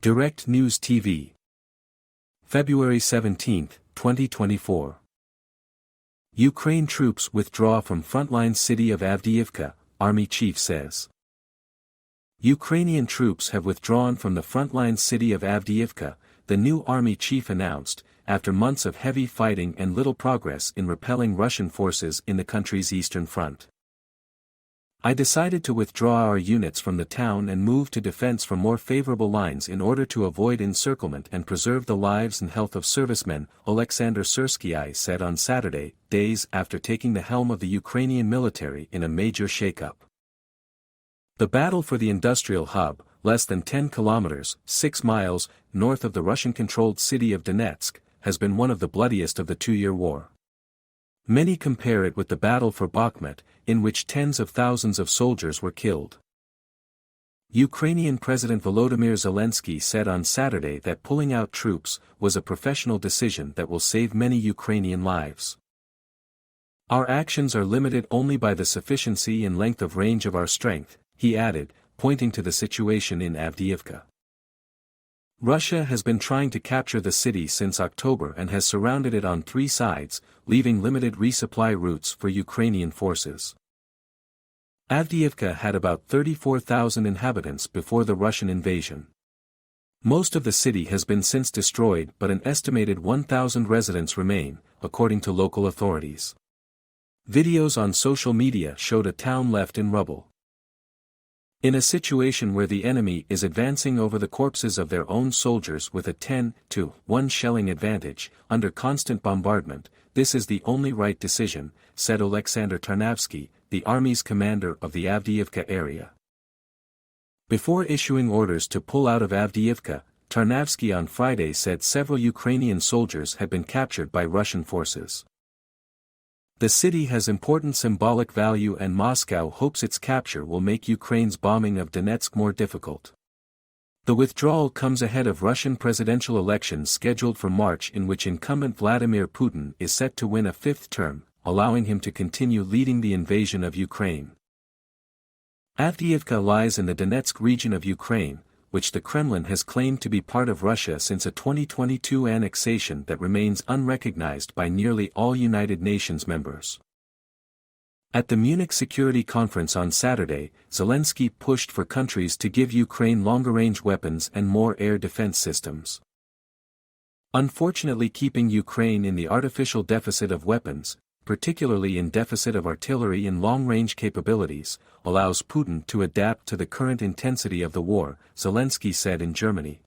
Direct News TV. February 17, 2024. Ukraine troops withdraw from frontline city of Avdiivka, Army chief says. Ukrainian troops have withdrawn from the frontline city of Avdiivka, the new army chief announced, after months of heavy fighting and little progress in repelling Russian forces in the country's eastern front. "I decided to withdraw our units from the town and move to defense from more favorable lines in order to avoid encirclement and preserve the lives and health of servicemen," Oleksandr Syrskyi said on Saturday, days after taking the helm of the Ukrainian military in a major shakeup. The battle for the industrial hub, less than 10 kilometers, 6 miles, north of the Russian-controlled city of Donetsk, has been one of the bloodiest of the two-year war. Many compare it with the battle for Bakhmut, in which tens of thousands of soldiers were killed. Ukrainian President Volodymyr Zelensky said on Saturday that pulling out troops was a professional decision that will save many Ukrainian lives. "Our actions are limited only by the sufficiency and length of range of our strength," he added, pointing to the situation in Avdiivka. Russia has been trying to capture the city since October and has surrounded it on three sides, leaving limited resupply routes for Ukrainian forces. Avdiivka had about 34,000 inhabitants before the Russian invasion. Most of the city has been since destroyed, but an estimated 1,000 residents remain, according to local authorities. Videos on social media showed a town left in rubble. In a situation where the enemy is advancing over the corpses of their own soldiers with a 10-1 shelling advantage, under constant bombardment, this is the only right decision, said Oleksandr Tarnavsky, the army's commander of the Avdiivka area. Before issuing orders to pull out of Avdiivka, Tarnavsky on Friday said several Ukrainian soldiers had been captured by Russian forces. The city has important symbolic value and Moscow hopes its capture will make Ukraine's bombing of Donetsk more difficult. The withdrawal comes ahead of Russian presidential elections scheduled for March, in which incumbent Vladimir Putin is set to win a fifth term, allowing him to continue leading the invasion of Ukraine. Avdiivka lies in the Donetsk region of Ukraine, which the Kremlin has claimed to be part of Russia since a 2022 annexation that remains unrecognized by nearly all United Nations members. At the Munich Security Conference on Saturday, Zelensky pushed for countries to give Ukraine longer-range weapons and more air defense systems. Unfortunately, keeping Ukraine in the artificial deficit of weapons, particularly in deficit of artillery and long-range capabilities, allows Putin to adapt to the current intensity of the war, Zelensky said in Germany.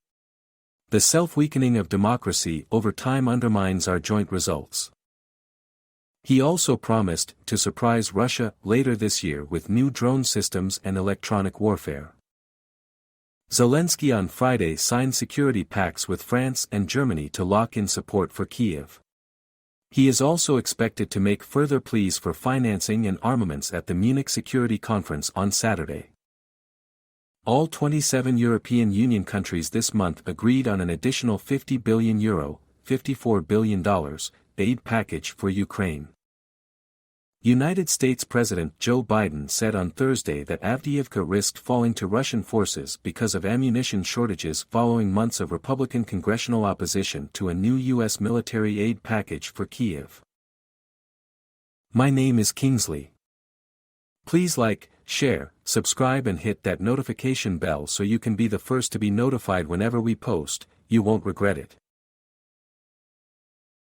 "The self-weakening of democracy over time undermines our joint results." He also promised to surprise Russia later this year with new drone systems and electronic warfare. Zelensky on Friday signed security pacts with France and Germany to lock in support for Kyiv. He is also expected to make further pleas for financing and armaments at the Munich Security Conference on Saturday. All 27 European Union countries this month agreed on an additional €50 billion, $54 billion, aid package for Ukraine. United States President Joe Biden said on Thursday that Avdiivka risked falling to Russian forces because of ammunition shortages following months of Republican congressional opposition to a new U.S. military aid package for Kyiv. My name is Kingsley. Please like, share, subscribe and hit that notification bell so you can be the first to be notified whenever we post. You won't regret it.